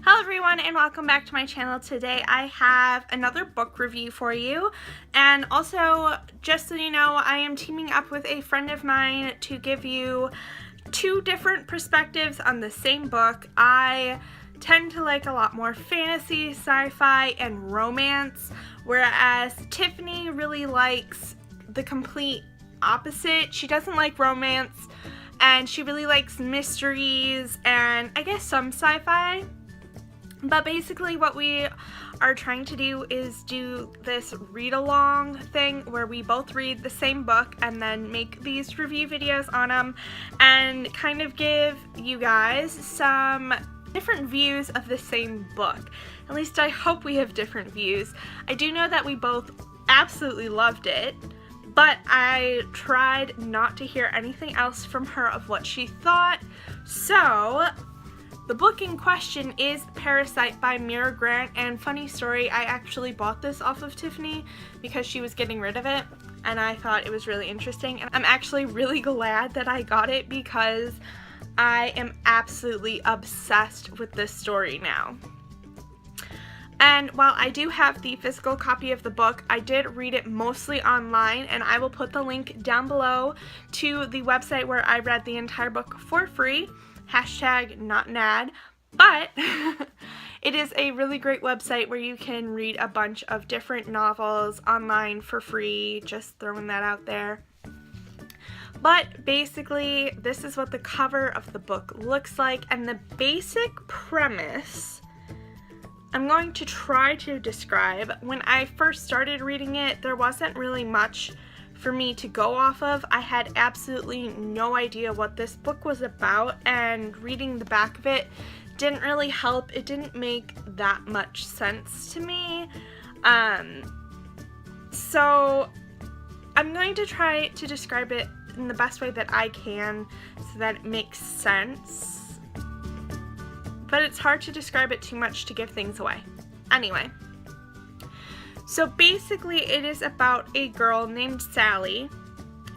Hello everyone and welcome back to my channel. Today I have another book review for you, and also just so you know, I am teaming up with a friend of mine to give you two different perspectives on the same book. I tend to like a lot more fantasy, sci-fi, and romance, whereas Tiffany really likes the complete opposite. She doesn't like romance and she really likes mysteries and I guess some sci-fi. But basically what we are trying to do is do this read-along thing where we both read the same book and then make these review videos on them and kind of give you guys some different views of the same book. At least I hope we have different views. I do know that we both absolutely loved it, but I tried not to hear anything else from her of what she thought. So the book in question is Parasite by Mira, and funny story, I actually bought this off of Tiffany because she was getting rid of it and I thought it was really interesting, and I'm actually really glad that I got it because I am absolutely obsessed with this story now. And while I do have the physical copy of the book, I did read it mostly online, and I will put the link down below to the website where I read the entire book for free. Hashtag not an ad, but it is a really great website where you can read a bunch of different novels online for free, just throwing that out there. But basically, this is what the cover of the book looks like, and the basic premise I'm going to try to describe. When I first started reading it, there wasn't really much for me to go off of. I had absolutely no idea what this book was about, and reading the back of it didn't really help. It didn't make that much sense to me. So I'm going to try to describe it in the best way that I can so that it makes sense. But it's hard to describe it too much to give things away. Anyway. So basically it is about a girl named Sally,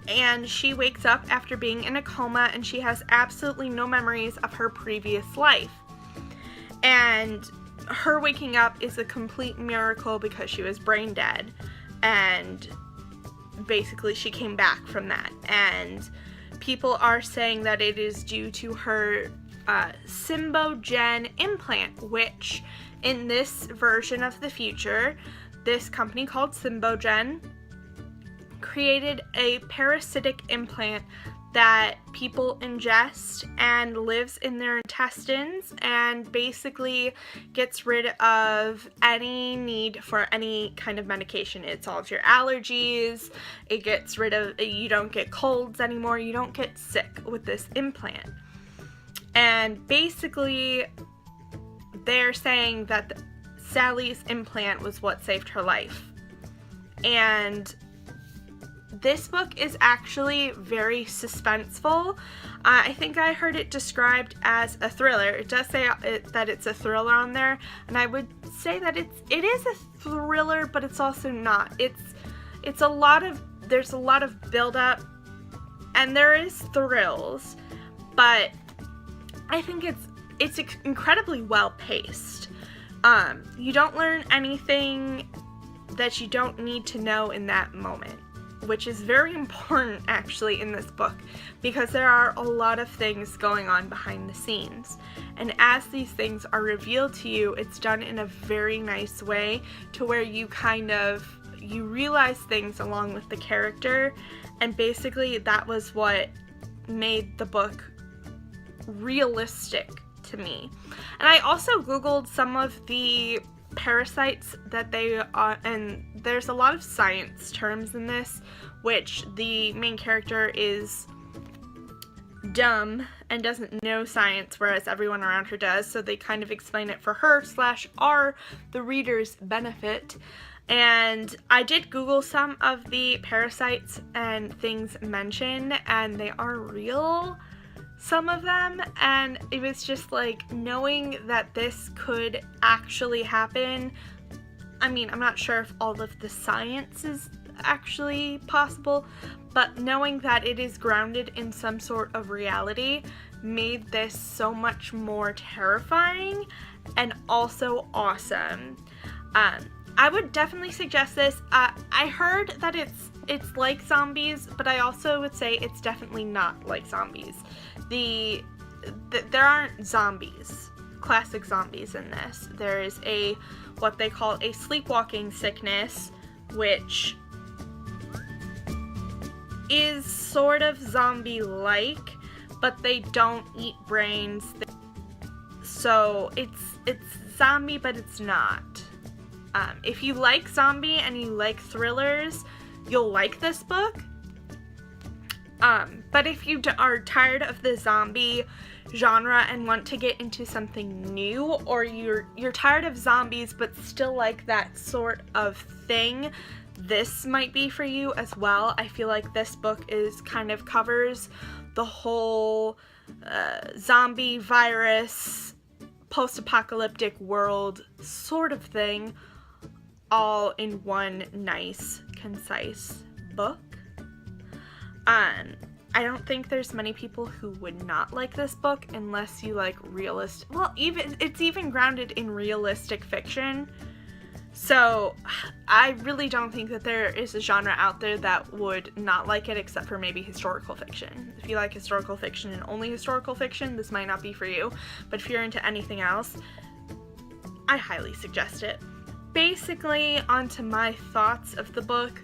and she wakes up after being in a coma and she has absolutely no memories of her previous life. And her waking up is a complete miracle because she was brain dead, and basically she came back from that. And people are saying that it is due to her Symbogen implant, which in this version of the future, this company called Symbogen created a parasitic implant that people ingest and lives in their intestines and basically gets rid of any need for any kind of medication. It solves your allergies, it gets rid of, you don't get colds anymore, you don't get sick with this implant. And basically they're saying that Sally's implant was what saved her life. And this book is actually very suspenseful. I think I heard it described as a thriller. It does say that it's a thriller on there, and I would say that it is a thriller, but it's also not. It's a lot of, there's a lot of build-up and there is thrills, but I think it's incredibly well paced. You don't learn anything that you don't need to know in that moment, which is very important actually in this book because there are a lot of things going on behind the scenes. And as these things are revealed to you, it's done in a very nice way to where you you realize things along with the character, and basically that was what made the book realistic to me. And I also googled some of the parasites that they are, and there's a lot of science terms in this, which the main character is dumb and doesn't know science, whereas everyone around her does, so they kind of explain it for her / our the reader's benefit. And I did Google some of the parasites and things mentioned, and they are real, some of them, and it was just like knowing that this could actually happen. I mean, I'm not sure if all of the science is actually possible, but knowing that it is grounded in some sort of reality made this so much more terrifying and also awesome. I would definitely suggest this. I heard that it's like zombies, but I also would say it's definitely not like zombies. There aren't zombies, classic zombies in this. There is what they call a sleepwalking sickness, which is sort of zombie-like, but they don't eat brains. So it's zombie, but it's not. If you like zombie and you like thrillers, you'll like this book. But if you are tired of the zombie genre and want to get into something new, or you're tired of zombies but still like that sort of thing, this might be for you as well. I feel like this book kind of covers the whole zombie virus, post-apocalyptic world sort of thing, all in one nice, concise book. I don't think there's many people who would not like this book unless you like it's even grounded in realistic fiction. So I really don't think that there is a genre out there that would not like it, except for maybe historical fiction. If you like historical fiction and only historical fiction, this might not be for you. But if you're into anything else, I highly suggest it. Basically, onto my thoughts of the book.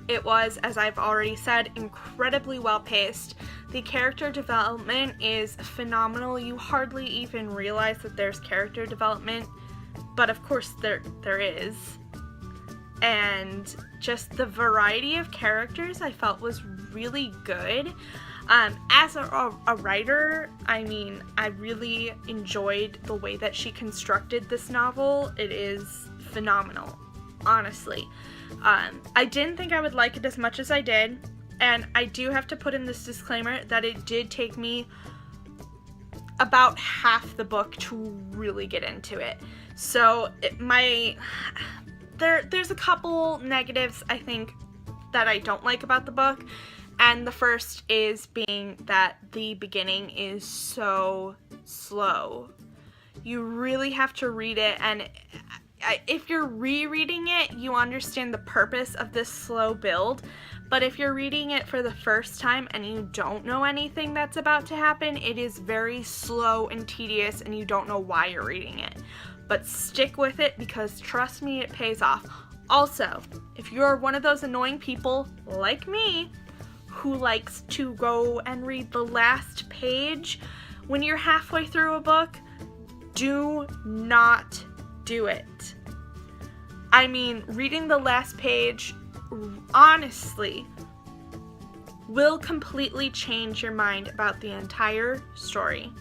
It was, as I've already said, incredibly well paced. The character development is phenomenal. You hardly even realize that there's character development, but of course there is. And just the variety of characters I felt was really good. As a writer, I mean, I really enjoyed the way that she constructed this novel. It is phenomenal, honestly. I didn't think I would like it as much as I did, and I do have to put in this disclaimer that it did take me about half the book to really get into it. So there's a couple negatives, I think, that I don't like about the book, and the first is being that the beginning is so slow. You really have to read it, and if you're rereading it, you understand the purpose of this slow build, but if you're reading it for the first time and you don't know anything that's about to happen, it is very slow and tedious, and you don't know why you're reading it. But stick with it, because trust me, it pays off. Also, if you're one of those annoying people like me who likes to go and read the last page when you're halfway through a book, do not do it. I mean, reading the last page, honestly, will completely change your mind about the entire story.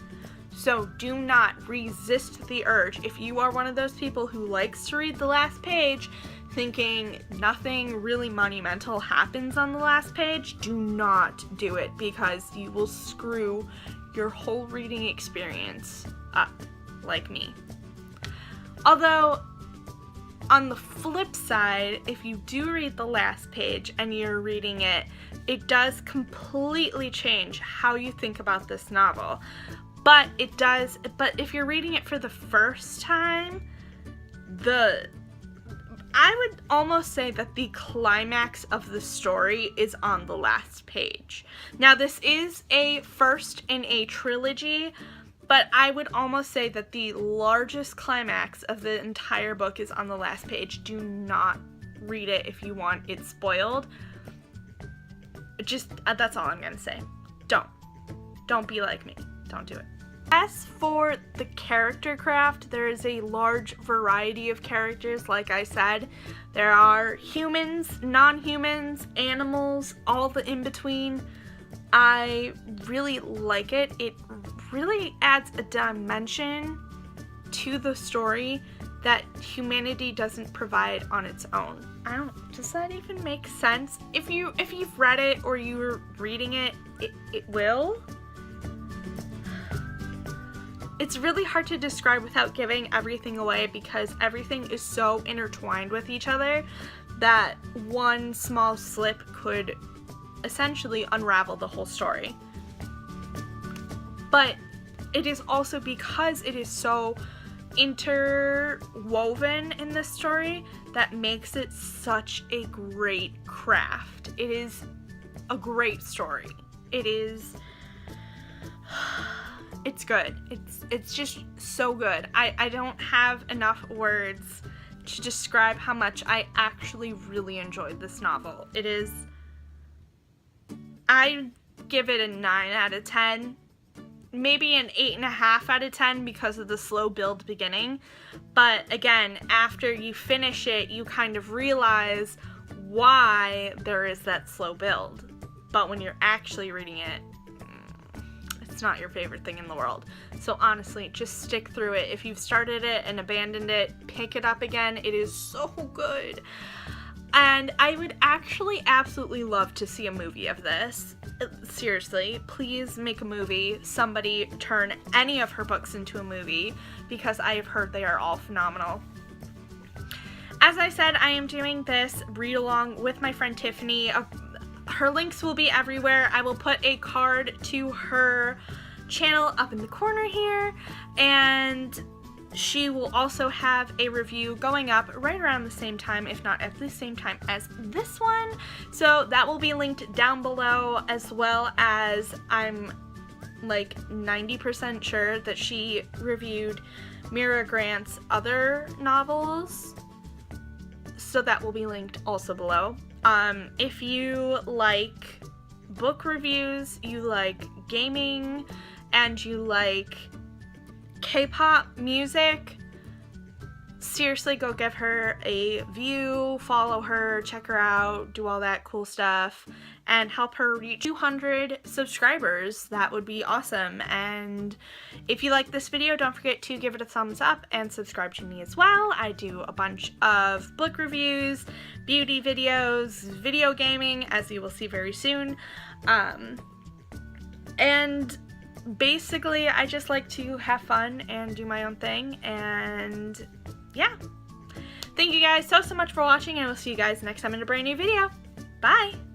So do not resist the urge. If you are one of those people who likes to read the last page thinking nothing really monumental happens on the last page, do not do it, because you will screw your whole reading experience up, like me. Although, on the flip side, if you do read the last page and you're reading it, it does completely change how you think about this novel. But if you're reading it for the first time, I would almost say that the climax of the story is on the last page. Now, this is a first in a trilogy, but I would almost say that the largest climax of the entire book is on the last page. Do not read it if you want it spoiled. Just, that's all I'm gonna say. Don't be like me. Don't do it. As for the character craft, there is a large variety of characters, like I said. There are humans, non-humans, animals, all the in-between. I really like it. It really adds a dimension to the story that humanity doesn't provide on its own. Does that even make sense? If you've read it or you're reading it, it will. It's really hard to describe without giving everything away, because everything is so intertwined with each other that one small slip could essentially unravel the whole story. But it is also because it is so interwoven in this story that makes it such a great craft. It is a great story. It's good. It's just so good. I don't have enough words to describe how much I actually really enjoyed this novel. I give it a 9 out of 10. Maybe an 8.5 out of 10 because of the slow build beginning. But again, after you finish it, you kind of realize why there is that slow build. But when you're actually reading it, it's not your favorite thing in the world. So honestly, just stick through it. If you've started it and abandoned it, pick it up again. It is so good. And I would actually absolutely love to see a movie of this. Seriously, please make a movie. Somebody turn any of her books into a movie, because I have heard they are all phenomenal. As I said, I am doing this read along with my friend Tiffany. Her links will be everywhere. I will put a card to her channel up in the corner here, and she will also have a review going up right around the same time, if not at the same time as this one. So that will be linked down below, as well as I'm like 90% sure that she reviewed Mira Grant's other novels. So that will be linked also below. If you like book reviews, you like gaming, and you like K-pop music, seriously go give her a view, follow her, check her out, do all that cool stuff, and help her reach 200 subscribers. That would be awesome. And if you like this video, don't forget to give it a thumbs up and subscribe to me as well. I do a bunch of book reviews, beauty videos, video gaming, as you will see very soon. And basically, I just like to have fun and do my own thing, and yeah. Thank you guys so much for watching, and I will see you guys next time in a brand new video. Bye!